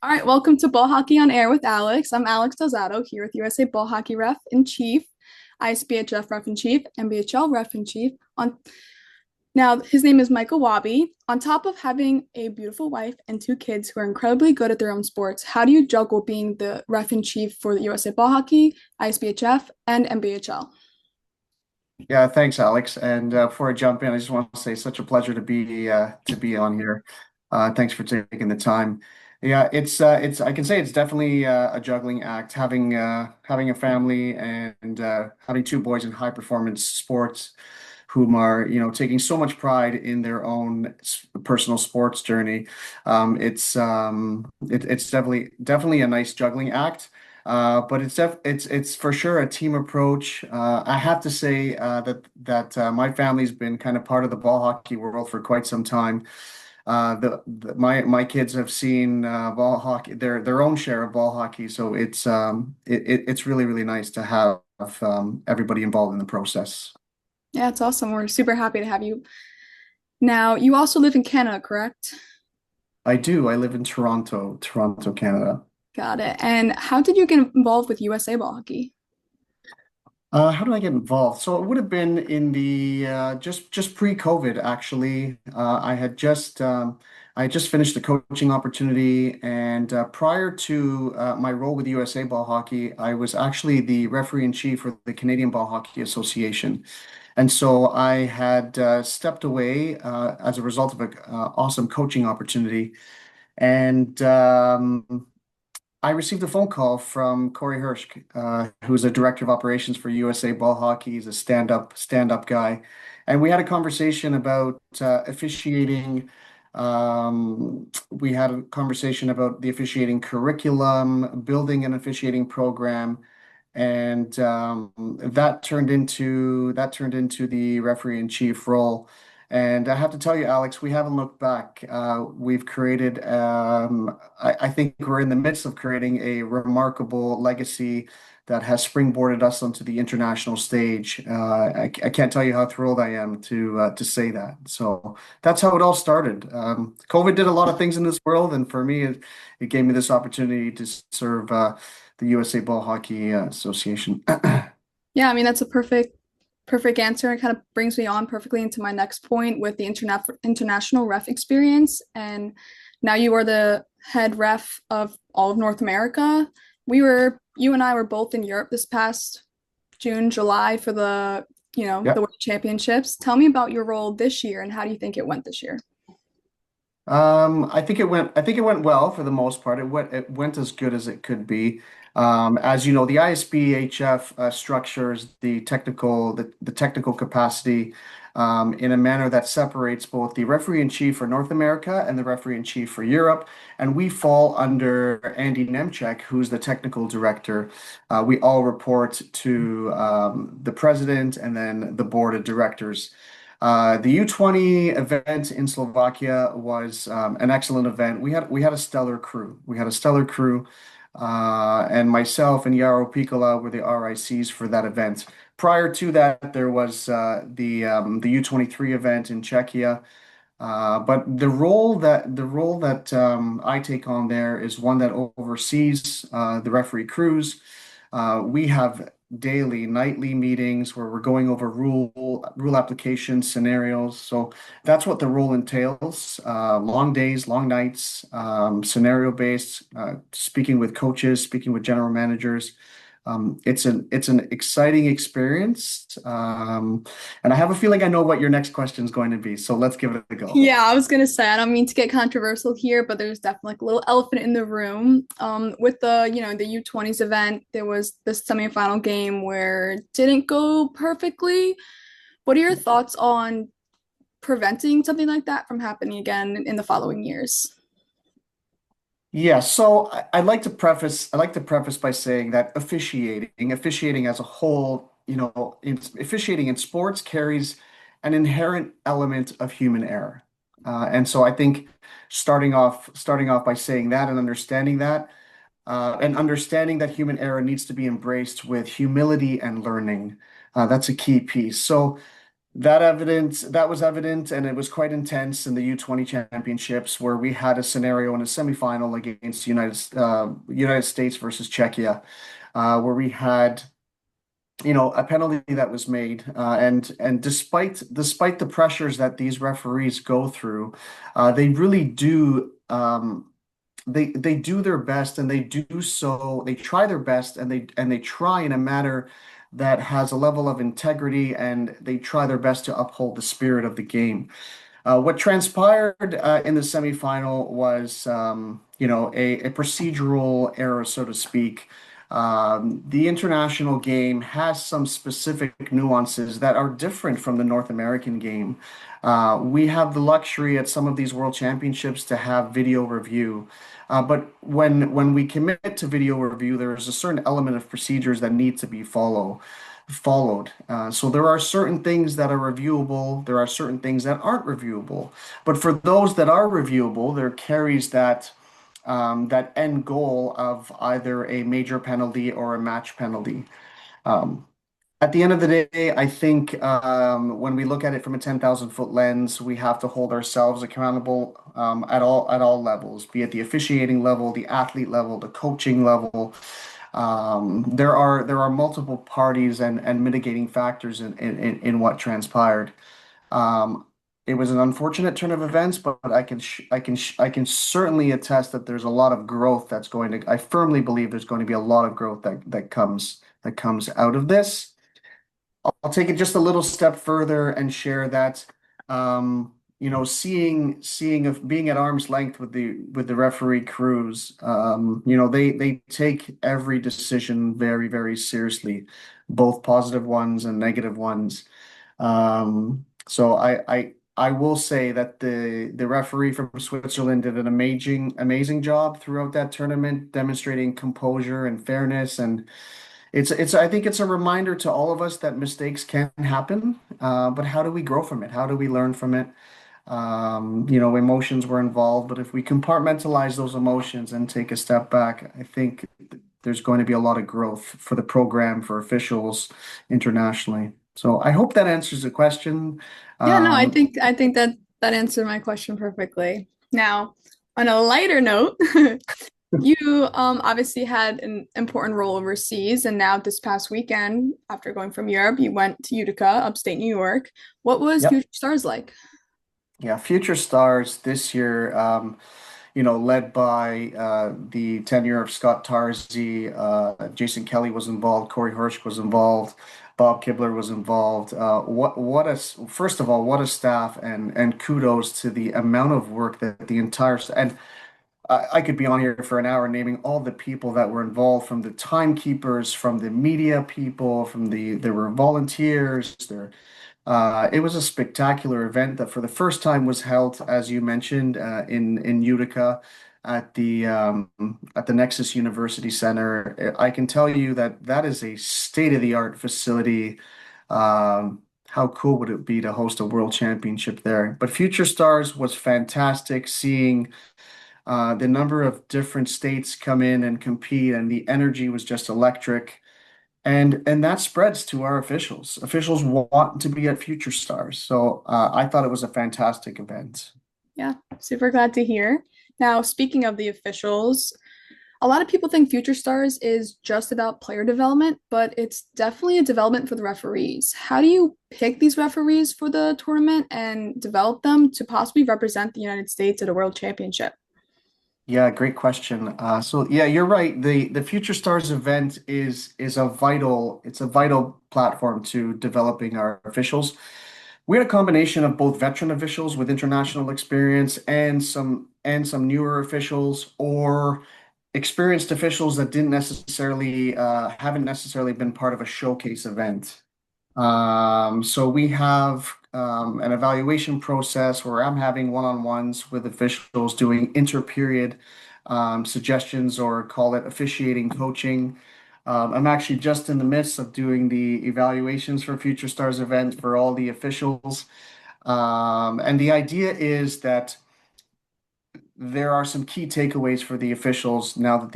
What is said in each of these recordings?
All right, welcome to Ball Hockey on Air with Alex. I'm Alex Delzato here with USA Ball Hockey Ref in Chief, ISBHF Ref in Chief, NBHL Ref in Chief. On now, his name is Michael Wahbi. On top of having a beautiful wife and two kids who are incredibly good at their own sports, how do you juggle being the Ref in Chief for the USA Ball Hockey, ISBHF, and NBHL? Yeah, thanks, Alex. And before I jump in, I just want to say such a pleasure to be on here. Thanks for taking the time. Yeah, it's I can say it's definitely a juggling act having a family and having two boys in high performance sports whom are taking so much pride in their own personal sports journey. It's definitely a nice juggling act. But it's for sure a team approach. I have to say that my family's been kind of part of the ball hockey world for quite some time. My kids have seen ball hockey, their own share of ball hockey, so it's really nice to have everybody involved in the process. Yeah, it's awesome. We're super happy to have you. Now, you also live in Canada, correct? I do. I live in Toronto, Canada. Got it. And how did you get involved with USA Ball Hockey? How did I get involved? So it would have been in the just pre-COVID actually. I had just finished the coaching opportunity, and prior to my role with USA Ball Hockey, I was actually the referee in chief for the Canadian Ball Hockey Association, and so I had stepped away as a result of an awesome coaching opportunity, and I received a phone call from Corey Hirsch, who's a director of operations for USA Ball Hockey. He's a stand-up guy, and we had a conversation about officiating. We had a conversation about the officiating curriculum, building an officiating program, and that turned into the referee in chief role. And I have to tell you, Alex, we haven't looked back. We've created, I think we're in the midst of creating a remarkable legacy that has springboarded us onto the international stage. I can't tell you how thrilled I am to say that. So that's how it all started. COVID did a lot of things in this world, and for me, it gave me this opportunity to serve the USA Ball Hockey Association. Yeah, I mean that's a perfect answer. It kind of brings me on perfectly into my next point with the international ref experience. And now you are the head ref of all of North America. You and I were both in Europe this past June, July for the Yeah. World Championships. Tell me about your role this year and how do you think it went this year? I think it went well for the most part. It went as good as it could be. As you know, the ISBHF structures the technical capacity in a manner that separates both the referee in chief for North America and the referee in chief for Europe. And we fall under Andy Nemchek, who's the technical director. We all report to the president and then the board of directors. The U20 event in Slovakia was an excellent event. We had a stellar crew. We had a stellar crew, and myself and Yaro Pikola were the RICs for that event. Prior to that, there was the U23 event in Czechia. But the role that I take on there is one that oversees the referee crews. We have daily, nightly meetings where we're going over rule applications, scenarios. So that's what the role entails. Long days, long nights, scenario based, speaking with coaches, speaking with general managers. It's an exciting experience. And I have a feeling I know what your next question is going to be. So let's give it a go. Yeah, I was gonna say I don't mean to get controversial here, but there's definitely like a little elephant in the room. With the U20s event, there was this semifinal game where it didn't go perfectly. What are your thoughts on preventing something like that from happening again in the following years? Yeah, so I'd like to preface by saying that officiating as a whole, officiating in sports carries an inherent element of human error. And so I think starting off by saying that and understanding that human error needs to be embraced with humility and learning. That's a key piece. So That was evident, and it was quite intense in the U20 championships, where we had a scenario in a semifinal against United States versus Czechia, where we had a penalty that was made, and despite the pressures that these referees go through, they really do. They do their best, and they try their best, and they try in a manner that has a level of integrity, and they try their best to uphold the spirit of the game. What transpired in the semifinal was, a procedural error, so to speak. The international game has some specific nuances that are different from the North American game. We have the luxury at some of these world championships to have video review. But when we commit to video review, there is a certain element of procedures that need to be followed. So there are certain things that are reviewable, there are certain things that aren't reviewable. But for those that are reviewable, there carries that end goal of either a major penalty or a match penalty. Um, at the end of the day, I think when we look at it from a 10,000-foot lens, we have to hold ourselves accountable at all levels, be it the officiating level, the athlete level, the coaching level. There are multiple parties and mitigating factors in what transpired. Um, it was an unfortunate turn of events, but I can certainly attest that there's a lot of growth that's going to. I firmly believe there's going to be a lot of growth that comes out of this. I'll take it just a little step further and share that, seeing of being at arm's length with the referee crews, they take every decision very, very seriously, both positive ones and negative ones. So I will say that the referee from Switzerland did an amazing job throughout that tournament, demonstrating composure and fairness. And I think it's a reminder to all of us that mistakes can happen, but how do we grow from it? How do we learn from it? Emotions were involved, but if we compartmentalize those emotions and take a step back, I think there's going to be a lot of growth for the program, for officials internationally. So I hope that answers the question. Yeah, no, I Um, think I think that that answered my question perfectly. Now, on a lighter note, you obviously had an important role overseas, and now this past weekend, after going from Europe, you went to Utica, upstate New York. What was yep. Future Stars like? Yeah, future stars this year, led by the tenure of Scott Tarzi, Jason Kelly was involved, Corey Hirsch was involved, Bob Kibler was involved. First of all, what a staff, and kudos to the amount of work that the and I could be on here for an hour naming all the people that were involved, from the timekeepers, from the media people, there were volunteers, it was a spectacular event that for the first time was held, as you mentioned, in Utica at the Nexus University Center. I can tell you that that is a state-of-the-art facility. How cool would it be to host a world championship there? But Future Stars was fantastic, seeing the number of different states come in and compete, and the energy was just electric. And that spreads to our officials. Officials want to be at Future Stars. So I thought it was a fantastic event. Yeah, super glad to hear. Now, speaking of the officials, a lot of people think Future Stars is just about player development, but it's definitely a development for the referees. How do you pick these referees for the tournament and develop them to possibly represent the United States at a world championship? Yeah, great question. So yeah, you're right. The Future Stars event is a vital platform to developing our officials. We had a combination of both veteran officials with international experience and some newer officials, or experienced officials that didn't necessarily haven't necessarily been part of a showcase event. So we have an evaluation process where I'm having one-on-ones with officials doing inter-period suggestions, or call it officiating coaching. I'm actually just in the midst of doing the evaluations for Future Stars event for all the officials. And the idea is that there are some key takeaways for the officials now that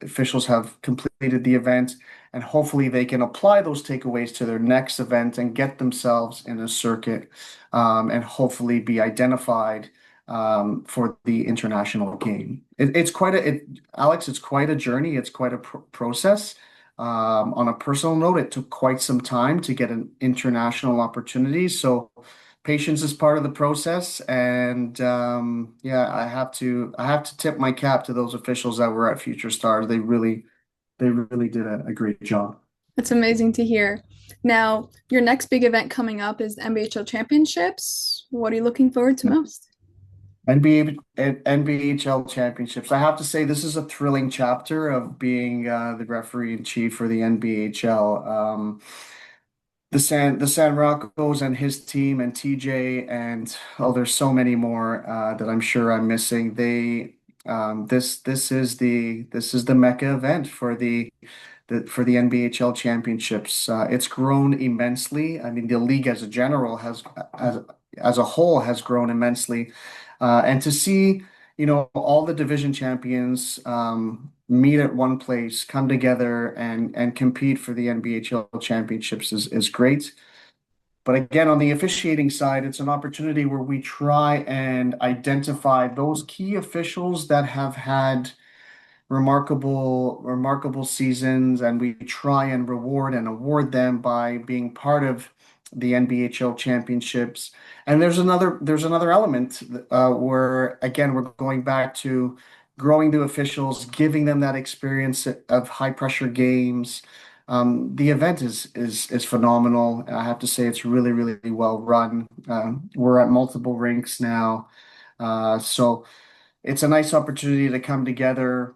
officials have completed the event, and hopefully they can apply those takeaways to their next event and get themselves in a circuit, and hopefully be identified for the international game. Alex, it's quite a journey. It's quite a process. On a personal note, it took quite some time to get an international opportunity. So patience is part of the process, and yeah, I have to tip my cap to those officials that were at Future Stars. They really did a great job. That's amazing to hear. Now, your next big event coming up is the NBHL Championships. What are you looking forward to most? NBHL championships. I have to say, this is a thrilling chapter of being the referee in chief for the NBHL. The San Rocco's and his team and TJ and oh, there's so many more that I'm sure I'm missing. This is the Mecca event for the NBHL championships. It's grown immensely. I mean, the league as a general as a whole has grown immensely. And to see, all the division champions meet at one place, come together and compete for the NBHL championships is great. But again, on the officiating side, it's an opportunity where we try and identify those key officials that have had remarkable seasons, and we try and reward and award them by being part of the NBHL championships. And there's another element where again we're going back to growing the officials, giving them that experience of high pressure games. The event is phenomenal. I have to say it's really well run. We're at multiple rinks now, so it's a nice opportunity to come together.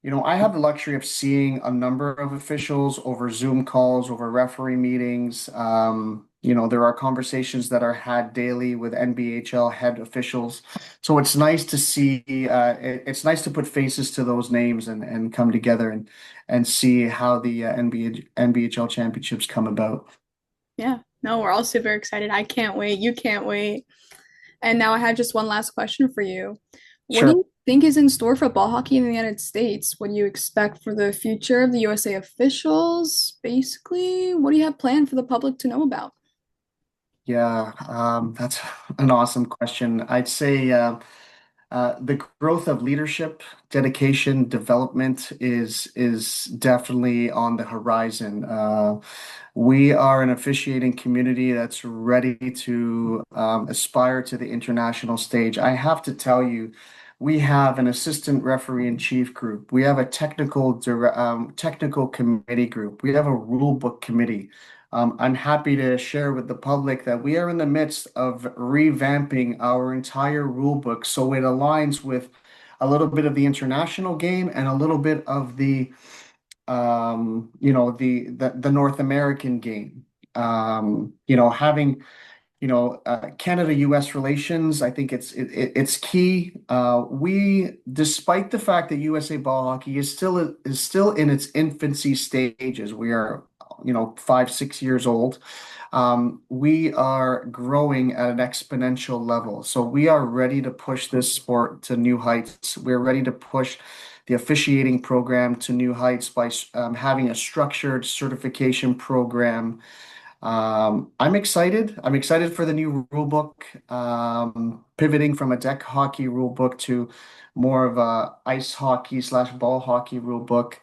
I have the luxury of seeing a number of officials over Zoom calls, over referee meetings. There are conversations that are had daily with NBHL head officials. So it's nice to see, it's nice to put faces to those names and come together and see how the NBHL championships come about. Yeah, no, we're all super excited. I can't wait. You can't wait. And now I have just one last question for you. What do Sure. you think is in store for ball hockey in the United States? What do you expect for the future of the USA officials? Basically, what do you have planned for the public to know about? Yeah, that's an awesome question. I'd say the growth of leadership, dedication, development is definitely on the horizon. We are an officiating community that's ready to aspire to the international stage. I have to tell you, we have an assistant referee in chief group. We have a technical committee group. We have a rule book committee. I'm happy to share with the public that we are in the midst of revamping our entire rule book so it aligns with a little bit of the international game and a little bit of the North American game. Having Canada-US relations, I think it's key. Despite the fact that USA ball hockey is still in its infancy stages, we are 5, 6 years old. We are growing at an exponential level. So we are ready to push this sport to new heights. We're ready to push the officiating program to new heights by having a structured certification program. I'm excited. I'm excited for the new rule book, pivoting from a deck hockey rule book to more of a ice hockey slash ball hockey rule book.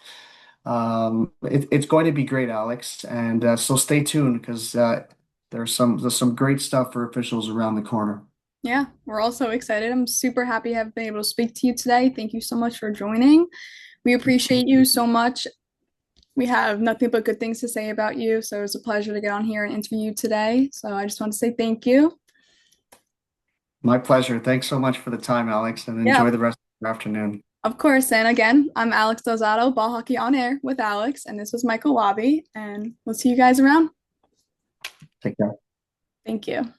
It's going to be great, Alex, and so stay tuned because there's some great stuff for officials around the corner. Yeah, we're all so excited. I'm super happy to have been able to speak to you today. Thank you so much for joining. We appreciate you so much. We have nothing but good things to say about you. So it was a pleasure to get on here and interview you today. So I just want to say thank you. My pleasure. Thanks so much for the time, Alex, and Yeah, enjoy the rest of your afternoon. of course. And again, I'm Alex Delzato, Ball Hockey on Air with Alex. And this was Michael Wahbi. And we'll see you guys around. Take care. Thank you.